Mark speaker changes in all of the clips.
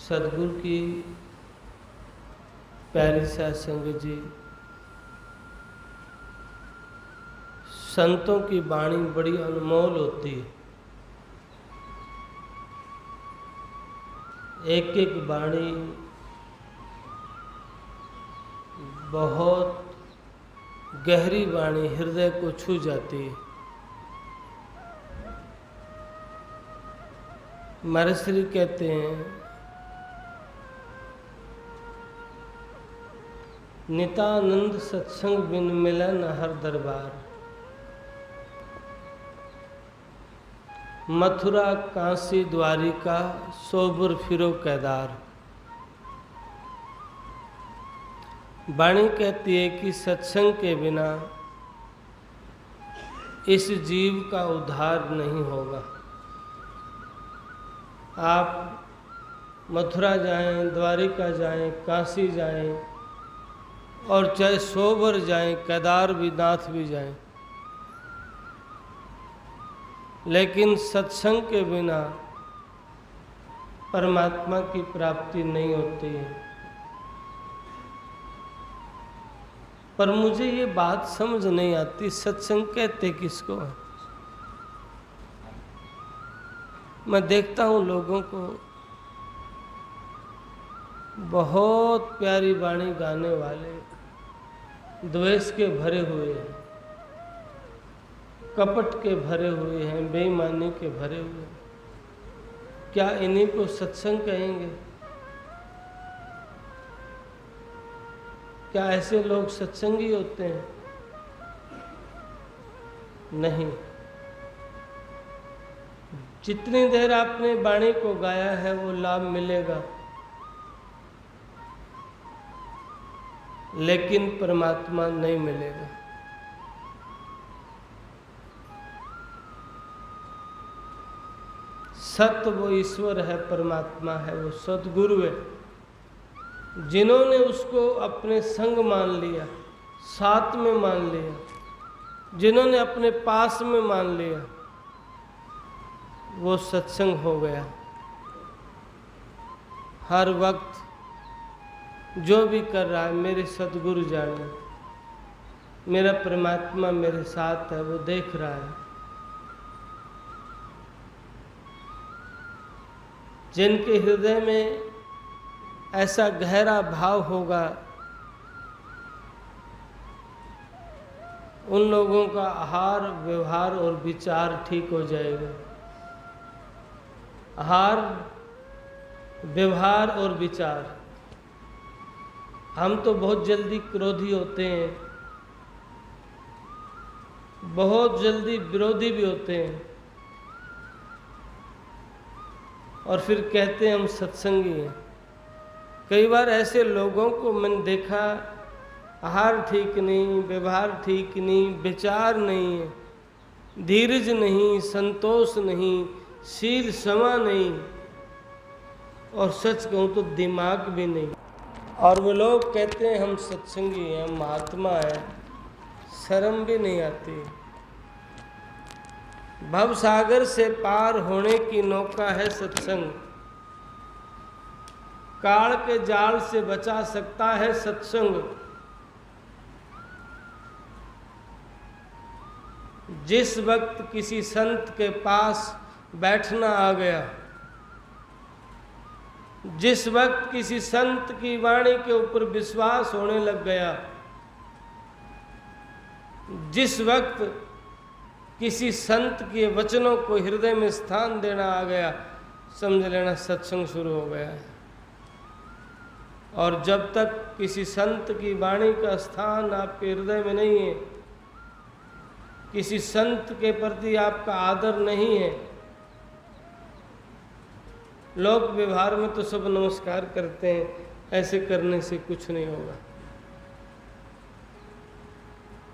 Speaker 1: सदगुरु की प्यारी साध संगत जी, संतों की वाणी बड़ी अनमोल होती है। एक एक वाणी बहुत गहरी वाणी, हृदय को छू जाती है। महर्षि कहते हैं, नितानंद सत्संग बिन मिलन हर दरबार। मथुरा काशी द्वारिका सोबर फिरो केदार। वाणी कहती है कि सत्संग के बिना इस जीव का उद्धार नहीं होगा। आप मथुरा जाएं, द्वारिका जाएं, काशी जाएं और चाहे सोबर जाएं, केदार भी, नाथ भी जाएं, लेकिन सत्संग के बिना परमात्मा की प्राप्ति नहीं होती है। पर मुझे ये बात समझ नहीं आती, सत्संग कहते किसको है? मैं देखता हूँ लोगों को, बहुत प्यारी वाणी गाने वाले द्वेष के भरे हुए हैं, कपट के भरे हुए हैं, बेईमानी के भरे हुए हैं। क्या इन्हीं को सत्संग कहेंगे? क्या ऐसे लोग सत्संगी होते हैं? नहीं। जितनी देर आपने वाणी को गाया है वो लाभ मिलेगा, लेकिन परमात्मा नहीं मिलेगा। सत्य वो ईश्वर है, परमात्मा है, वो सद्गुरु है। जिन्होंने उसको अपने संग मान लिया, साथ में मान लिया, जिन्होंने अपने पास में मान लिया, वो सत्संग हो गया। हर वक्त जो भी कर रहा है, मेरे सद्गुरु जाने, मेरा परमात्मा मेरे साथ है, वो देख रहा है। जिनके हृदय में ऐसा गहरा भाव होगा, उन लोगों का आहार, व्यवहार और विचार ठीक हो जाएगा। आहार, व्यवहार और विचार। हम तो बहुत जल्दी क्रोधी होते हैं, बहुत जल्दी विरोधी भी होते हैं, और फिर कहते हैं हम सत्संगी हैं। कई बार ऐसे लोगों को मैंने देखा, आहार ठीक नहीं, व्यवहार ठीक नहीं, विचार नहीं है, धीरज नहीं, संतोष नहीं, शील क्षमा नहीं, और सच कहूँ तो दिमाग भी नहीं। और वो लोग कहते हैं हम सत्संगी हैं, महात्मा हैं, शर्म भी नहीं आती। भव सागर से पार होने की नौका है सत्संग, काल के जाल से बचा सकता है सत्संग। जिस वक्त किसी संत के पास बैठना आ गया, जिस वक्त किसी संत की वाणी के ऊपर विश्वास होने लग गया, जिस वक्त किसी संत के वचनों को हृदय में स्थान देना आ गया, समझ लेना सत्संग शुरू हो गया है। और जब तक किसी संत की वाणी का स्थान आपके हृदय में नहीं है, किसी संत के प्रति आपका आदर नहीं है, लोक व्यवहार में तो सब नमस्कार करते हैं, ऐसे करने से कुछ नहीं होगा।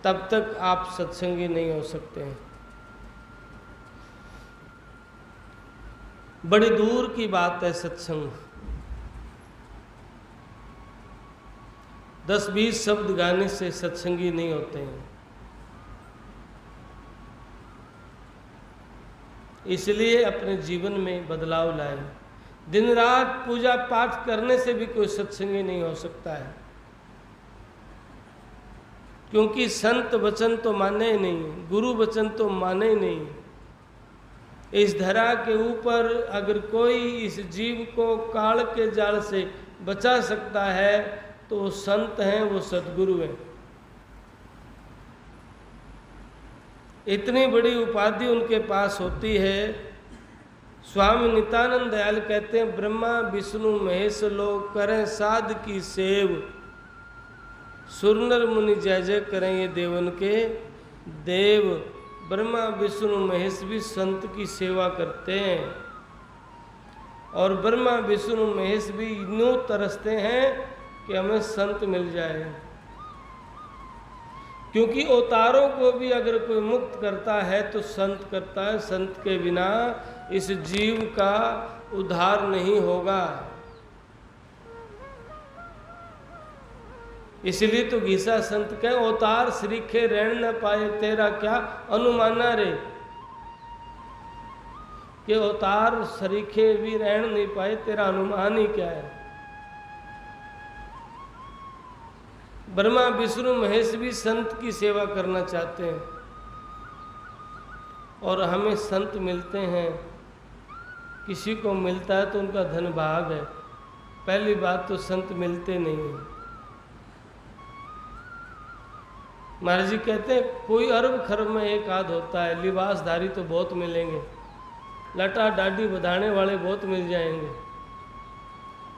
Speaker 1: तब तक आप सत्संगी नहीं हो सकते हैं। बड़ी दूर की बात है सत्संग। 10-20 शब्द गाने से सत्संगी नहीं होते हैं। इसलिए अपने जीवन में बदलाव लाएं। दिन रात पूजा पाठ करने से भी कोई सत्संगी नहीं हो सकता है, क्योंकि संत वचन तो माने ही नहीं, गुरु वचन तो माने ही नहीं। इस धरा के ऊपर अगर कोई इस जीव को काल के जाल से बचा सकता है तो वो संत हैं, वो सद्गुरु हैं। इतनी बड़ी उपाधि उनके पास होती है। स्वामी नित्यानंद दयाल कहते हैं, ब्रह्मा विष्णु महेश लोग करें साध की सेव, सुरनर मुनि जय जय करें ये देवन के देव। ब्रह्मा विष्णु महेश भी संत की सेवा करते हैं, और ब्रह्मा विष्णु महेश भी यूं तरसते हैं कि हमें संत मिल जाए, क्योंकि अवतारों को भी अगर कोई मुक्त करता है तो संत करता है। संत के बिना इस जीव का उद्धार नहीं होगा। इसलिए तो घीसा संत कहे, अवतार श्रीखे रहन न पाए तेरा क्या अनुमाना रे, कि अवतार सरीखे भी रहन नहीं पाए, तेरा अनुमान ही क्या है। ब्रह्मा विष्णु महेश भी संत की सेवा करना चाहते हैं, और हमें संत मिलते हैं। किसी को मिलता है तो उनका धन भाग है। पहली बात तो संत मिलते नहीं हैं। महाराज जी कहते हैं, कोई अरब खरब में एक आध होता है। लिबासधारी तो बहुत मिलेंगे, लटा डाडी बधाने वाले बहुत मिल जाएंगे।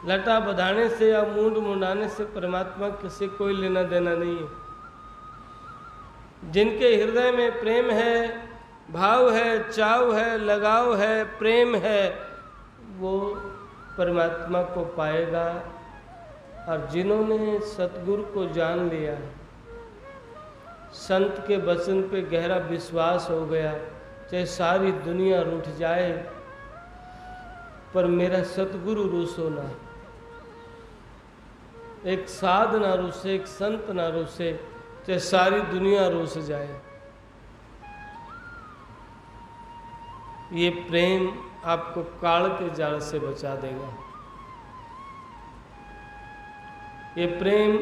Speaker 1: लटा बधाने से या मूंड मुंडाने से परमात्मा से कोई लेना देना नहीं है। जिनके हृदय में प्रेम है, भाव है, चाव है, लगाव है, प्रेम है, वो परमात्मा को पाएगा। और जिन्होंने सतगुरु को जान लिया, संत के वचन पे गहरा विश्वास हो गया, चाहे सारी दुनिया रूठ जाए पर मेरा सतगुरु रूसो ना, एक साध ना रूसे, एक संत ना रूसे, चाहे सारी दुनिया रूस जाए। ये प्रेम आपको काल के जाल से बचा देगा। ये प्रेम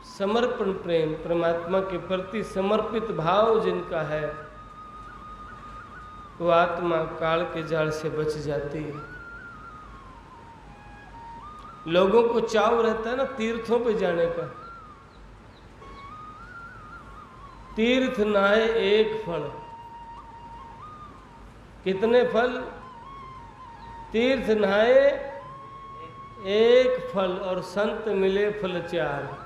Speaker 1: समर्पण प्रेम, परमात्मा के प्रति समर्पित भाव जिनका है, वो आत्मा काल के जाल से बच जाती है। लोगों को चाव रहता है ना तीर्थों पे जाने का। तीर्थ नाए एक फल, कितने फल? तीर्थ नहाए एक फल, और संत मिले फल चार,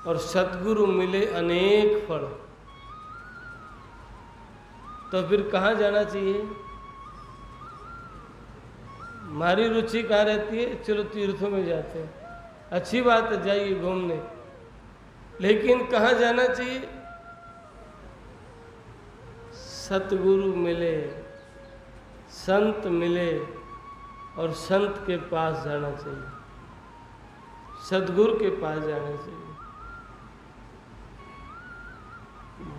Speaker 1: और सतगुरु मिले अनेक फल। तो फिर कहाँ जाना चाहिए? हमारी रुचि कहाँ रहती है? चलो तीर्थों में जाते हैं, अच्छी बात है, जाइए घूमने, लेकिन कहाँ जाना चाहिए? सतगुरु मिले, संत मिले, और संत के पास जाना चाहिए, सतगुरु के पास जाना चाहिए,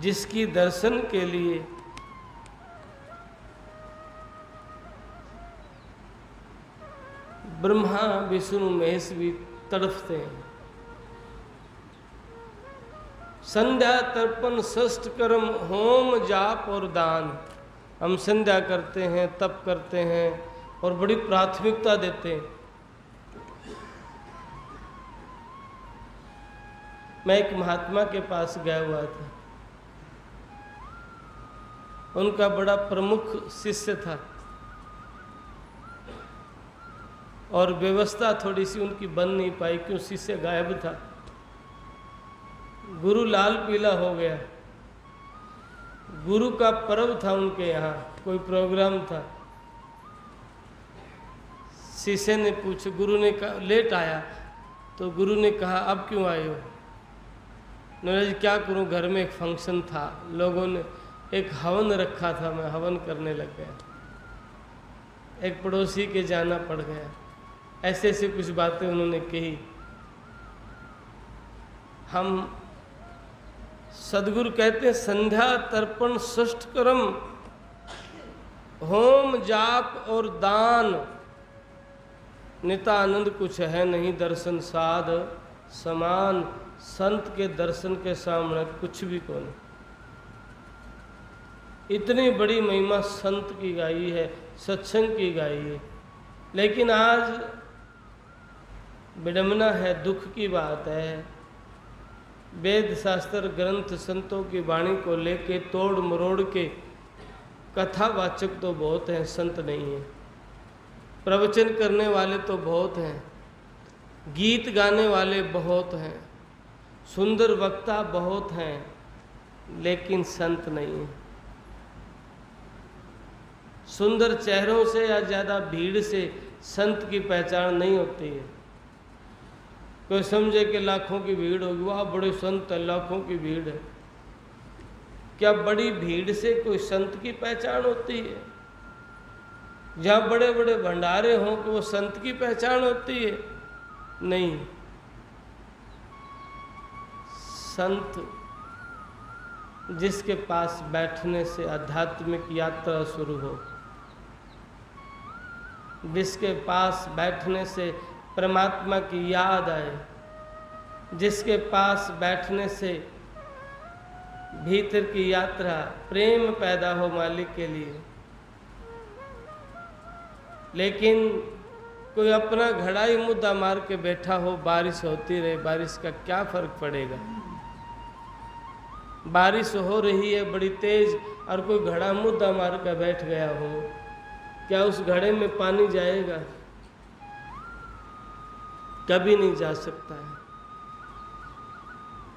Speaker 1: जिसकी दर्शन के लिए ब्रह्मा विष्णु महेश भी तड़फते हैं। संध्या तर्पण षष्ठ कर्म होम जाप और दान, हम संध्या करते हैं, तप करते हैं और बड़ी प्राथमिकता देते हैं। मैं एक महात्मा के पास गया हुआ था, उनका बड़ा प्रमुख शिष्य था और व्यवस्था थोड़ी सी उनकी बन नहीं पाई, क्यों शिष्य गायब था। गुरु लाल पीला हो गया। गुरु का पर्व था उनके यहाँ, कोई प्रोग्राम था। शिष्य ने पूछा, गुरु ने कहा, लेट आया, तो गुरु ने कहा अब क्यों आए हो? नरेश क्या करूं, घर में एक फंक्शन था, लोगों ने एक हवन रखा था, मैं हवन करने लग गया, एक पड़ोसी के जाना पड़ गया। ऐसे ऐसे कुछ बातें उन्होंने कही। हम सदगुरु कहते हैं संध्या तर्पण षष्ठ कर्म होम जाप और दान नितानंद कुछ है नहीं दर्शन साध समान। संत के दर्शन के सामने कुछ भी कौन। इतनी बड़ी महिमा संत की गाई है, सत्संग की गाई है। लेकिन आज विडम्बना है, दुख की बात है, वेद शास्त्र ग्रंथ संतों की वाणी को लेके तोड़ मरोड़ के कथावाचक तो बहुत हैं, संत नहीं है। प्रवचन करने वाले तो बहुत हैं, गीत गाने वाले बहुत हैं, सुंदर वक्ता बहुत हैं, लेकिन संत नहीं है। सुंदर चेहरों से या ज़्यादा भीड़ से संत की पहचान नहीं होती है। कोई समझे कि लाखों की भीड़ होगी, वाह बड़े संत है, लाखों की भीड़ है। क्या बड़ी भीड़ से कोई संत की पहचान होती है? जहाँ बड़े बड़े भंडारे हों कि वो संत की पहचान होती है? नहीं। संत जिसके पास बैठने से आध्यात्मिक यात्रा शुरू हो, जिसके पास बैठने से परमात्मा की याद आए, जिसके पास बैठने से भीतर की यात्रा प्रेम पैदा हो मालिक के लिए। लेकिन कोई अपना घड़ा ही मुद्दा मार के बैठा हो, बारिश होती रहे, बारिश का क्या फर्क पड़ेगा? बारिश हो रही है बड़ी तेज और कोई घड़ा मुद्दा मार कर बैठ गया हो, क्या उस घड़े में पानी जाएगा? कभी नहीं जा सकता है।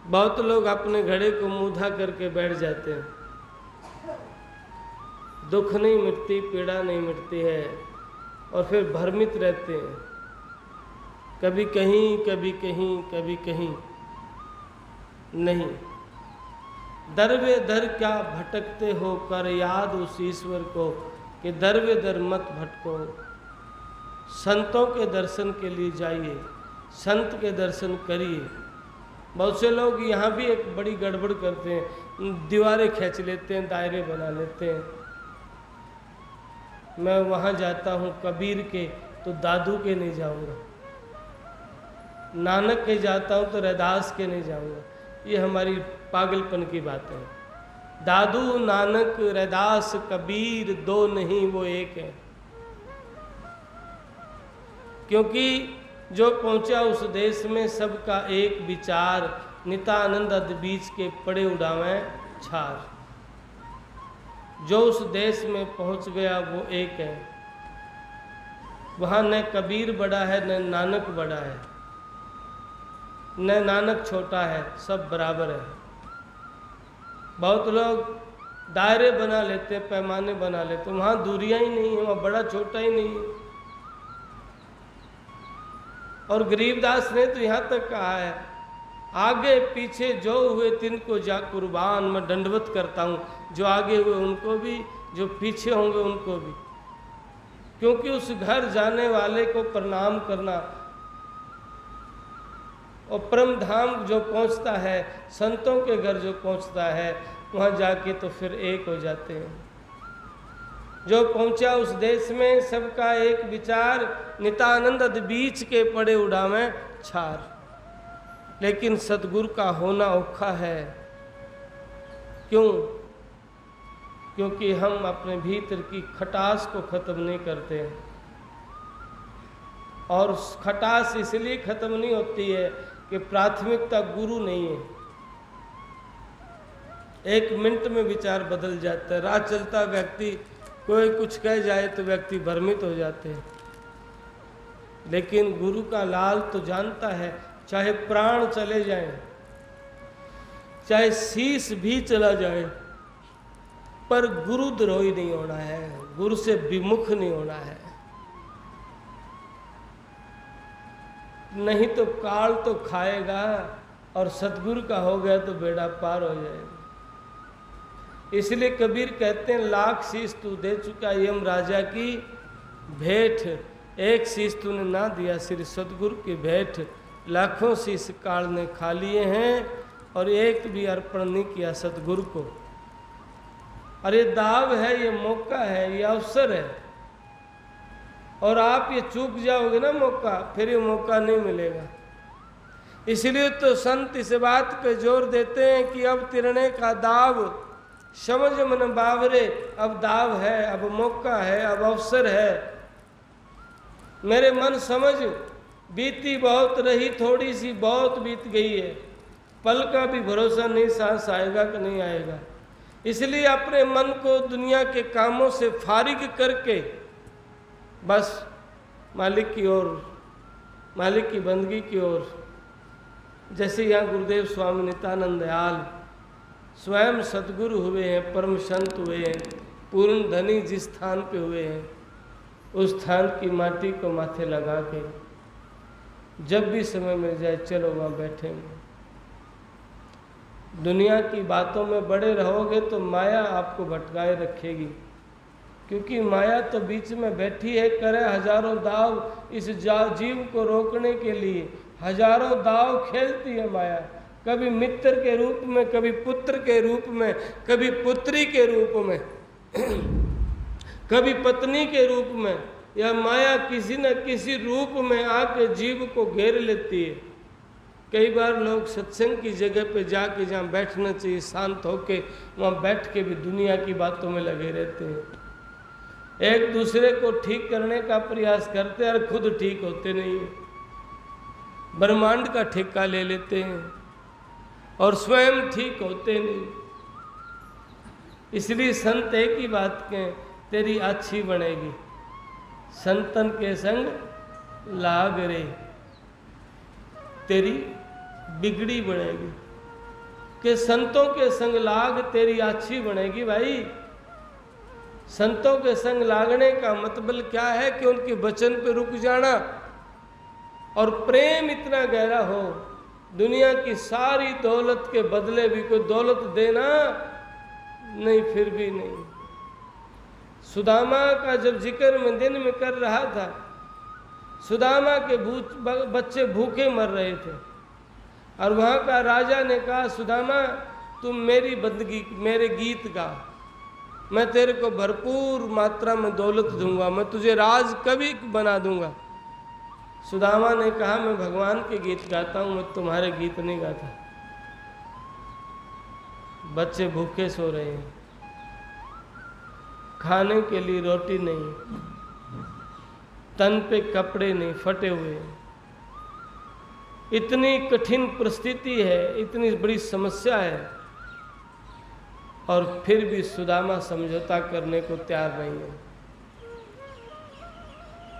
Speaker 1: बहुत लोग अपने घड़े को मूंधा करके बैठ जाते हैं, दुख नहीं मिटती, पीड़ा नहीं मिटती है, और फिर भ्रमित रहते हैं, कभी कहीं कभी कहीं कभी कहीं। नहीं, दर वे दर क्या भटकते हो, कर याद उस ईश्वर को कि दर वे दर मत भटको। संतों के दर्शन के लिए जाइए, संत के दर्शन करिए। बहुत से लोग यहाँ भी एक बड़ी गड़बड़ करते हैं, दीवारें खींच लेते हैं, दायरे बना लेते हैं। मैं वहाँ जाता हूँ कबीर के तो दादू के नहीं जाऊँगा, नानक के जाता हूँ तो रैदास के नहीं जाऊँगा। ये हमारी पागलपन की बात है। दादू नानक रैदास कबीर दो नहीं, वो एक है। क्योंकि जो पहुंचा उस देश में सबका एक विचार, नितानंद अद बीच के पड़े उड़ावें छार। जो उस देश में पहुंच गया वो एक है। वहाँ न कबीर बड़ा है न नानक बड़ा है, न नानक छोटा है, सब बराबर है। बहुत लोग दायरे बना लेते हैं, पैमाने बना लेते हैं, वहाँ दूरियां ही नहीं है, वहाँ बड़ा छोटा ही नहीं है। और गरीबदास ने तो यहाँ तक कहा है, आगे पीछे जो हुए तिनको जा कुर्बान, मैं दंडवत करता हूँ, जो आगे हुए उनको भी, जो पीछे होंगे उनको भी। क्योंकि उस घर जाने वाले को प्रणाम करना, और परम धाम जो पहुँचता है, संतों के घर जो पहुँचता है, वहाँ जाके तो फिर एक हो जाते हैं। जो पहुँचा उस देश में सबका एक विचार, नितानंद अद बीच के पड़े उड़ावें छार। लेकिन सतगुरु का होना औखा है। क्यों? क्योंकि हम अपने भीतर की खटास को खत्म नहीं करते हैं। और खटास इसलिए खत्म नहीं होती है कि प्राथमिकता गुरु नहीं है। एक मिनट में विचार बदल जाता है। राह चलता व्यक्ति कोई कुछ कह जाए तो व्यक्ति भ्रमित हो जाते हैं। लेकिन गुरु का लाल तो जानता है, चाहे प्राण चले जाएं, चाहे शीश भी चला जाए, पर गुरु द्रोही नहीं होना है, गुरु से विमुख नहीं होना है। नहीं तो काल तो खाएगा, और सतगुरु का हो गया तो बेड़ा पार हो जाएगा। इसलिए कबीर कहते हैं, लाख शीश तू दे चुका यम राजा की भेंट, एक शीश तूने ना दिया श्री सतगुरु की भेंट। लाखों शीश काल ने खा लिए हैं और एक भी अर्पण नहीं किया सतगुरु को। और ये दाव है, ये मौका है, ये अवसर है, और आप ये चूक जाओगे ना मौका, फिर ये मौका नहीं मिलेगा। इसलिए तो संत इस बात पे जोर देते हैं कि अब तिरने का दाव समझ मन बावरे, अब दाव है, अब मौका है, अब अवसर है। मेरे मन समझ बीती बहुत रही, थोड़ी सी बहुत बीत गई है, पल का भी भरोसा नहीं सांस आएगा कि नहीं आएगा। इसलिए अपने मन को दुनिया के कामों से फारिग करके बस मालिक की ओर, मालिक की बंदगी की ओर, जैसे यहाँ गुरुदेव स्वामी नित्यानंद दयाल स्वयं सद्गुरु हुए हैं, परम संत हुए हैं, पूर्ण धनी जिस स्थान पे हुए हैं, उस स्थान की माटी को माथे लगा के जब भी समय मिल जाए चलो वहाँ बैठेंगे। दुनिया की बातों में बड़े रहोगे तो माया आपको भटकाए रखेगी, क्योंकि माया तो बीच में बैठी है, करे हजारों दाव इस जीव को रोकने के लिए, हजारों दाव खेलती है माया, कभी मित्र के रूप में, कभी पुत्र के रूप में, कभी पुत्री के रूप में, कभी पत्नी के रूप में, या माया किसी न किसी रूप में आके जीव को घेर लेती है। कई बार लोग सत्संग की जगह पे जाके, जहाँ बैठना चाहिए शांत होके, वहाँ बैठ के भी दुनिया की बातों में लगे रहते हैं, एक दूसरे को ठीक करने का प्रयास करते हैं और खुद ठीक होते नहीं है, ब्रह्मांड का ठेका ले लेते हैं और स्वयं ठीक होते नहीं। इसलिए संत एक ही बात कहें, तेरी अच्छी बनेगी, संतन के संग लाग रे, तेरी बिगड़ी बनेगी। कि संतों के संग लाग तेरी अच्छी बनेगी। भाई संतों के संग लागने का मतलब क्या है कि उनके वचन पे रुक जाना और प्रेम इतना गहरा हो, दुनिया की सारी दौलत के बदले भी कोई दौलत देना नहीं, फिर भी नहीं। सुदामा का जब जिक्र मैं दिन में कर रहा था, सुदामा के बच्चे भूखे मर रहे थे और वहाँ का राजा ने कहा, सुदामा तुम मेरी बंदगी, मेरे गीत गा, मैं तेरे को भरपूर मात्रा में दौलत दूंगा, मैं तुझे राज कवि बना दूंगा। सुदामा ने कहा, मैं भगवान के गीत गाता हूँ, मैं तुम्हारे गीत नहीं गाता। बच्चे भूखे सो रहे हैं, खाने के लिए रोटी नहीं, तन पे कपड़े नहीं, फटे हुए हैं। इतनी कठिन परिस्थिति है, इतनी बड़ी समस्या है, और फिर भी सुदामा समझौता करने को तैयार नहीं है,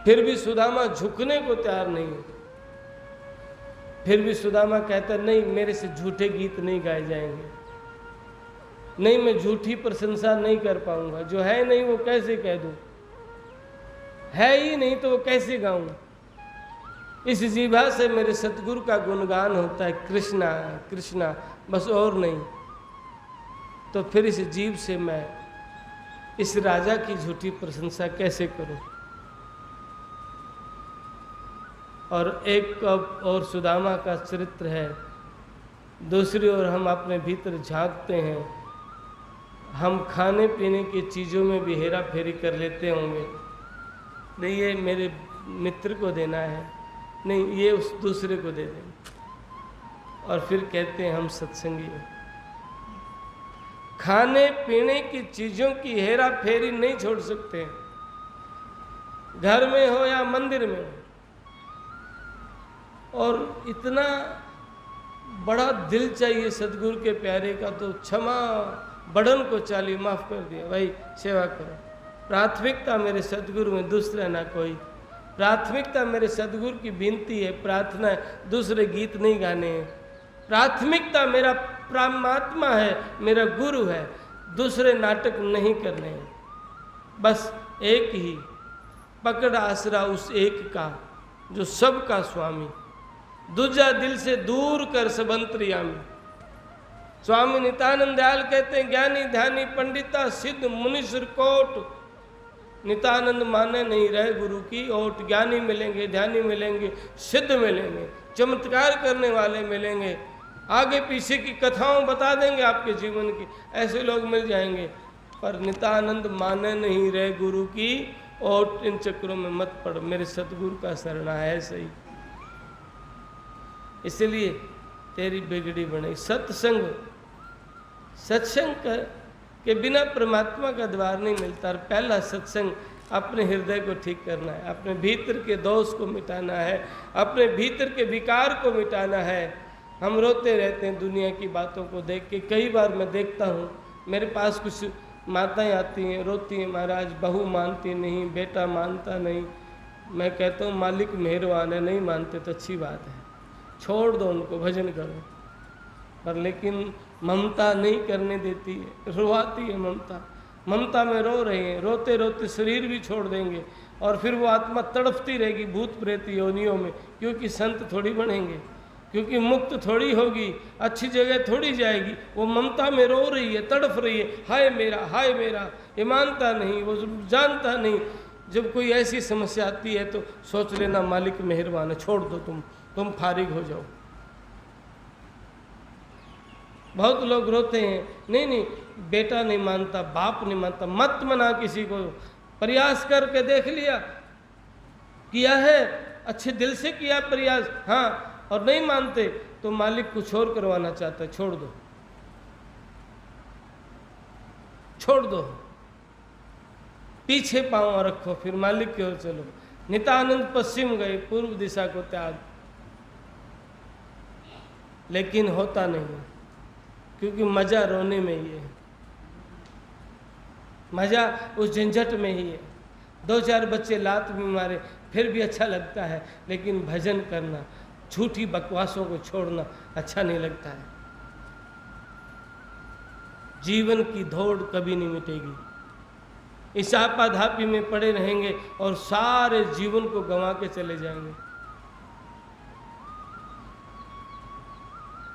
Speaker 1: फिर भी सुदामा झुकने को तैयार नहीं है। फिर भी सुदामा कहता, नहीं मेरे से झूठे गीत नहीं गाए जाएंगे, नहीं मैं झूठी प्रशंसा नहीं कर पाऊंगा, जो है नहीं वो कैसे कह दूं, है ही नहीं तो वो कैसे गाऊं। इस जीभा से मेरे सतगुरु का गुणगान होता है, कृष्णा कृष्णा, बस और नहीं। तो फिर इस जीभ से मैं इस राजा की झूठी प्रशंसा कैसे करूं। और एक और सुदामा का चरित्र है, दूसरी ओर हम अपने भीतर झांकते हैं, हम खाने पीने की चीज़ों में भी हेरा फेरी कर लेते होंगे, नहीं ये मेरे मित्र को देना है, नहीं ये उस दूसरे को दे दें, और फिर कहते हैं हम सत्संगी हैं। खाने पीने की चीज़ों की हेरा फेरी नहीं छोड़ सकते, घर में हो या मंदिर में हो। और इतना बड़ा दिल चाहिए सदगुरु के प्यारे का, तो क्षमा बढ़न को चाली, माफ़ कर दिया भाई, सेवा करो। प्राथमिकता मेरे सदगुरु में, दूसरा ना कोई। प्राथमिकता मेरे सदगुरु की विनती है, प्रार्थना है, दूसरे गीत नहीं गाने हैं। प्राथमिकता मेरा परमात्मा है, मेरा गुरु है, दूसरे नाटक नहीं करने हैं। बस एक ही पकड़ आसरा उस एक का जो सबका स्वामी, दूजा दिल से दूर कर सब अंतर्यामी। स्वामी नित्यानंद दयाल कहते हैं, ज्ञानी ध्यानी पंडिता सिद्ध मुनीश्वर कोट। नित्यानंद माने नहीं रहे गुरु की ओट। ज्ञानी मिलेंगे, ध्यानी मिलेंगे, सिद्ध मिलेंगे, चमत्कार करने वाले मिलेंगे, आगे पीछे की कथाओं बता देंगे आपके जीवन की, ऐसे लोग मिल जाएंगे। पर नित्यानंद माने नहीं रहे गुरु की, और इन चक्रों में मत पड़, मेरे सतगुरु का शरणा है सही। इसलिए तेरी बिगड़ी बने। सत्संग, सत्संग के बिना परमात्मा का द्वार नहीं मिलता। और पहला सत्संग अपने हृदय को ठीक करना है, अपने भीतर के दोष को मिटाना है, अपने भीतर के विकार को मिटाना है। हम रोते रहते हैं दुनिया की बातों को देख के। कई बार मैं देखता हूँ, मेरे पास कुछ माताएं आती हैं, रोती हैं, महाराज बहू मानती नहीं, बेटा मानता नहीं। मैं कहता हूँ मालिक मेहरबान है, नहीं मानते तो अच्छी बात है, छोड़ दो उनको, भजन करो। पर लेकिन ममता नहीं करने देती है, रुआती है ममता। ममता में रो रहे हैं, रोते रोते शरीर भी छोड़ देंगे, और फिर वो आत्मा तड़पती रहेगी भूत प्रेत योनियों में, क्योंकि संत थोड़ी बनेंगे, क्योंकि मुक्त थोड़ी होगी, अच्छी जगह थोड़ी जाएगी। वो ममता में रो रही है, तड़फ रही है, हाय मेरा, हाय मेरा। ये मानता नहीं, वो जानता नहीं। जब कोई ऐसी समस्या आती है तो सोच लेना मालिक मेहरबान है, छोड़ दो, तुम फारिग हो जाओ। बहुत लोग रोते हैं, नहीं नहीं बेटा नहीं मानता, बाप नहीं मानता। मत मना किसी को, प्रयास करके देख लिया, किया है, अच्छे दिल से किया प्रयास, हाँ, और नहीं मानते तो मालिक कुछ और करवाना चाहता है, छोड़ दो, छोड़ दो, पीछे पांव रखो, फिर मालिक की ओर चलो। नित्यानंद पश्चिम गए, पूर्व दिशा को त्याग, लेकिन होता नहीं, क्योंकि मजा रोने में ही है, मजा उस झंझट में ही है। 2-4 बच्चे लात भी मारे फिर भी अच्छा लगता है, लेकिन भजन करना, झूठी बकवासों को छोड़ना अच्छा नहीं लगता है। जीवन की दौड़ कभी नहीं मिटेगी, इस आपाधापी में पड़े रहेंगे और सारे जीवन को गंवा के चले जाएंगे,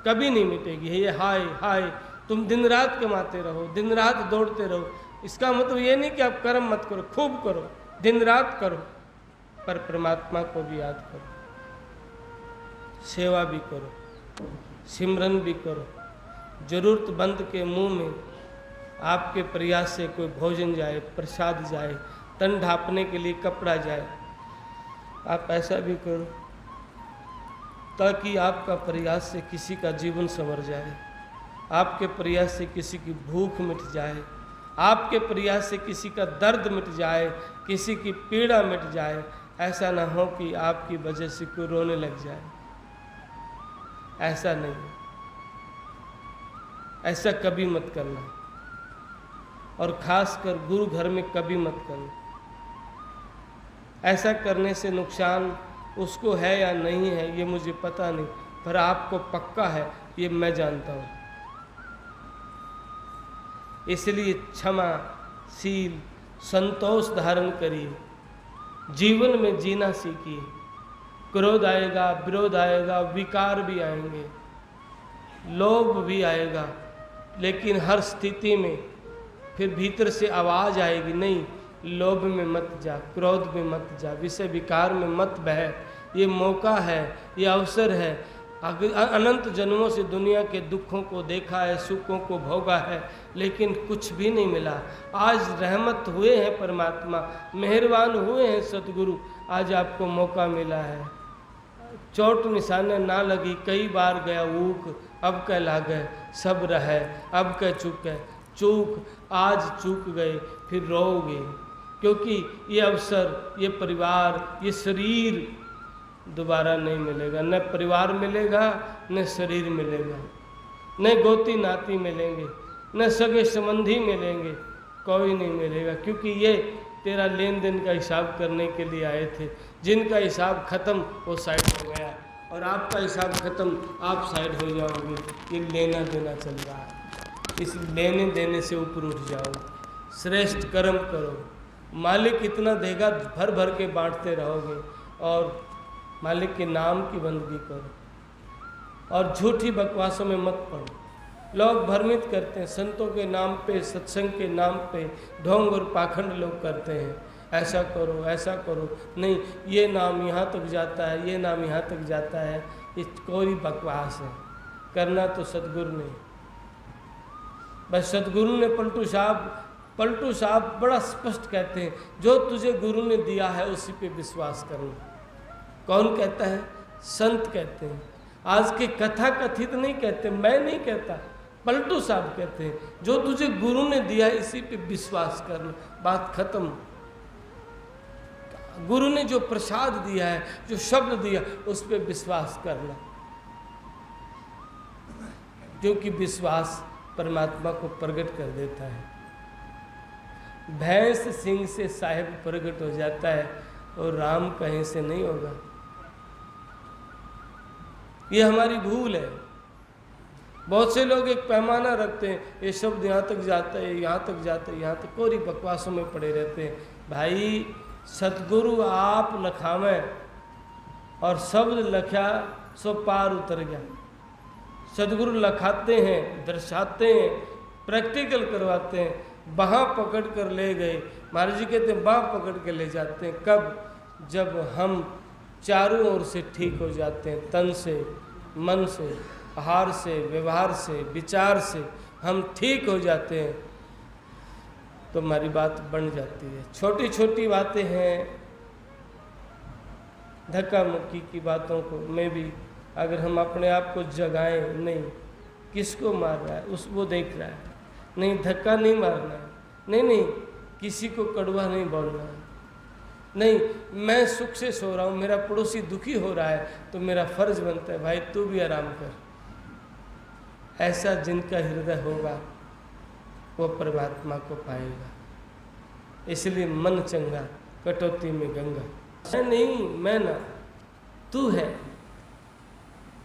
Speaker 1: कभी नहीं मिटेगी। ये हाय हाय, तुम दिन रात कमाते रहो, दिन रात दौड़ते रहो। इसका मतलब ये नहीं कि आप कर्म मत करो, खूब करो, दिन रात करो, पर परमात्मा को भी याद करो, सेवा भी करो, सिमरन भी करो। जरूरतमंद के मुंह में आपके प्रयास से कोई भोजन जाए, प्रसाद जाए, तन ढांपने के लिए कपड़ा जाए, आप ऐसा भी करो ताकि आपका प्रयास से किसी का जीवन संवर जाए, आपके प्रयास से किसी की भूख मिट जाए, आपके प्रयास से किसी का दर्द मिट जाए, किसी की पीड़ा मिट जाए। ऐसा ना हो कि आपकी वजह से कोई रोने लग जाए, ऐसा नहीं, ऐसा कभी मत करना, और खासकर गुरु घर में कभी मत करना। ऐसा करने से नुकसान उसको है या नहीं है ये मुझे पता नहीं, पर आपको पक्का है ये मैं जानता हूँ। इसलिए क्षमा शील संतोष धारण करिए, जीवन में जीना सीखिए। क्रोध आएगा, विरोध आएगा, विकार भी आएंगे, लोभ भी आएगा, लेकिन हर स्थिति में फिर भीतर से आवाज़ आएगी, नहीं लोभ में मत जा, क्रोध में मत जा, विषय विकार में मत बह। ये मौका है, ये अवसर है। अनंत जन्मों से दुनिया के दुखों को देखा है, सुखों को भोगा है, लेकिन कुछ भी नहीं मिला। आज रहमत हुए हैं परमात्मा, मेहरबान हुए हैं सतगुरु, आज आपको मौका मिला है। चोट निशाने ना लगी, कई बार गया ऊक, अब कह लागे सब रहे, अब कह चुके चूक, आज चूक गए फिर रोओगे, क्योंकि ये अवसर, ये परिवार, ये शरीर दोबारा नहीं मिलेगा। न परिवार मिलेगा, न शरीर मिलेगा, न गोती नाती मिलेंगे, न सगे संबंधी मिलेंगे, कोई नहीं मिलेगा। क्योंकि ये तेरा लेन देन का हिसाब करने के लिए आए थे। जिनका हिसाब खत्म वो साइड हो गया, और आपका हिसाब खत्म आप साइड हो जाओगे। ये लेना देना चल रहा है, इस लेने देने से ऊपर उठ जाओ, श्रेष्ठ कर्म करो। मालिक इतना देगा, भर भर के बांटते रहोगे, और मालिक के नाम की बंदगी करो, और झूठी बकवासों में मत पड़ो। लोग भ्रमित करते हैं संतों के नाम पे, सत्संग के नाम पे ढोंग और पाखंड लोग करते हैं, ऐसा करो ऐसा करो, नहीं ये नाम यहाँ तक जाता है, ये नाम यहाँ तक जाता है, ये कोई बकवास है। करना तो सतगुरु ने, बस सतगुरु ने पलटू साहब पलटू साहब बड़ा स्पष्ट कहते हैं, जो तुझे गुरु ने दिया है उसी पे विश्वास करना। कौन कहता है? संत कहते हैं। आज के कथा कथित नहीं कहते, मैं नहीं कहता, पलटू साहब कहते हैं, जो तुझे गुरु ने दिया है इसी पे विश्वास करना, बात खत्म। गुरु ने जो प्रसाद दिया है, जो शब्द दिया, उस पे विश्वास करना, क्योंकि विश्वास परमात्मा को प्रकट कर देता है। भैंस सिंह से साहिब प्रकट हो जाता है और राम कहीं से नहीं होगा। ये हमारी भूल है। बहुत से लोग एक पैमाना रखते हैं, ये शब्द यहाँ तक जाता है, यहाँ तक जाता है, यहाँ तक, कोरी बकवासों में पड़े रहते हैं। भाई सतगुरु आप लखावें और शब्द लखा सो पार उतर गया। सदगुरु लखाते हैं, दर्शाते हैं, प्रैक्टिकल करवाते हैं। बाँह पकड़ कर ले गए, महाराज जी कहते हैं बाँह पकड़ के ले जाते हैं। कब? जब हम चारों ओर से ठीक हो जाते हैं, तन से, मन से, आहार से, व्यवहार से, विचार से हम ठीक हो जाते हैं, तो हमारी बात बन जाती है। छोटी छोटी बातें हैं, धक्का मुक्की की बातों को में भी अगर हम अपने आप को जगाएं, नहीं किसको मार रहा है उस वो देख रहा है, नहीं धक्का नहीं मारना है, नहीं किसी को कड़वा नहीं बोलना है, नहीं मैं सुख से सो रहा हूँ, मेरा पड़ोसी दुखी हो रहा है, तो मेरा फर्ज बनता है भाई तू भी आराम कर। ऐसा जिनका हृदय होगा वो परमात्मा को पाएगा। इसलिए मन चंगा कटौती में गंगा। मैं नहीं, मैं ना, तू है,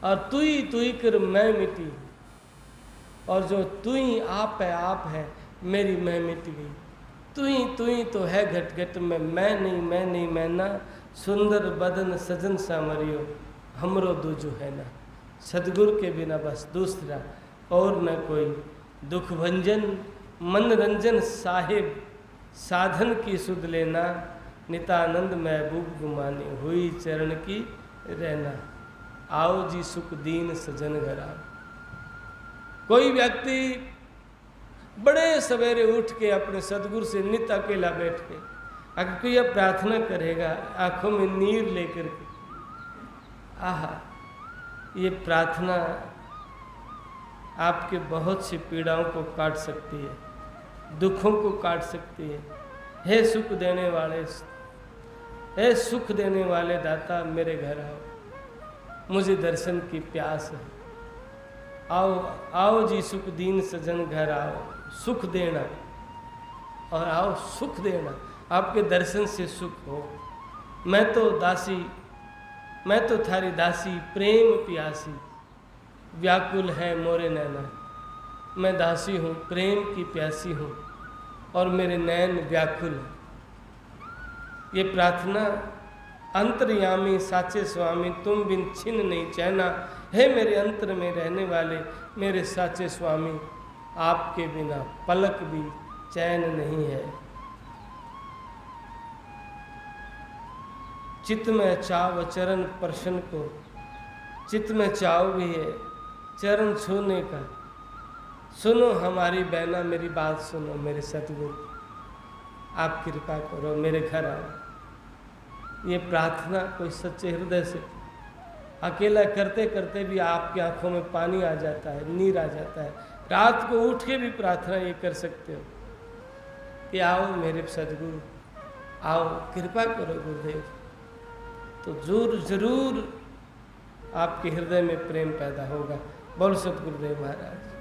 Speaker 1: और तू ही कर मैं मिटी, और जो तू ही आप है मेरी मैं मिट गई। तू ही तो है घट घट में, मैं नहीं मैं ना, सुंदर बदन सजन सामरियो हमरो दूजो है ना। सदगुरु के बिना बस दूसरा और न कोई, दुख भंजन मनरंजन साहिब साधन की सुध लेना, नितानंद महबूब गुमानी हुई चरण की रहना। आओ जी सुख दीन सजन घर आओ। कोई व्यक्ति बड़े सवेरे उठ के अपने सदगुरु से नित अकेला बैठ के अगर कोई यह प्रार्थना करेगा आंखों में नीर लेकर के, आहा, ये प्रार्थना आपके बहुत सी पीड़ाओं को काट सकती है, दुखों को काट सकती है। हे सुख देने वाले, हे सुख देने वाले दाता मेरे घर आओ, मुझे दर्शन की प्यास है। आओ आओ जी सुख दीन सजन घर आओ, सुख देना, और आओ सुख देना, आपके दर्शन से सुख हो। मैं तो थारी दासी प्रेम प्यासी, व्याकुल है मोरे नैना। मैं दासी हूँ, प्रेम की प्यासी हूँ, और मेरे नैन व्याकुल हैं। ये प्रार्थना अंतर्यामी साचे स्वामी तुम बिन छिन नहीं चैना। हे मेरे अंतर में रहने वाले मेरे साचे स्वामी, आपके बिना पलक भी चैन नहीं है। चित्त में चाव चरण प्रशन को, चित्त में चाव भी है चरण छूने का। सुनो हमारी बहना, मेरी बात सुनो मेरे सतगुरु, आप कृपा करो मेरे घर आओ। ये प्रार्थना कोई सच्चे हृदय से अकेला करते करते भी आपकी आंखों में पानी आ जाता है, नीर आ जाता है। रात को उठ के भी प्रार्थना ये कर सकते हो कि आओ मेरे सदगुरु, आओ कृपा करो गुरुदेव, तो जरूर आपके हृदय में प्रेम पैदा होगा। बोल सतगुरुदेव महाराज।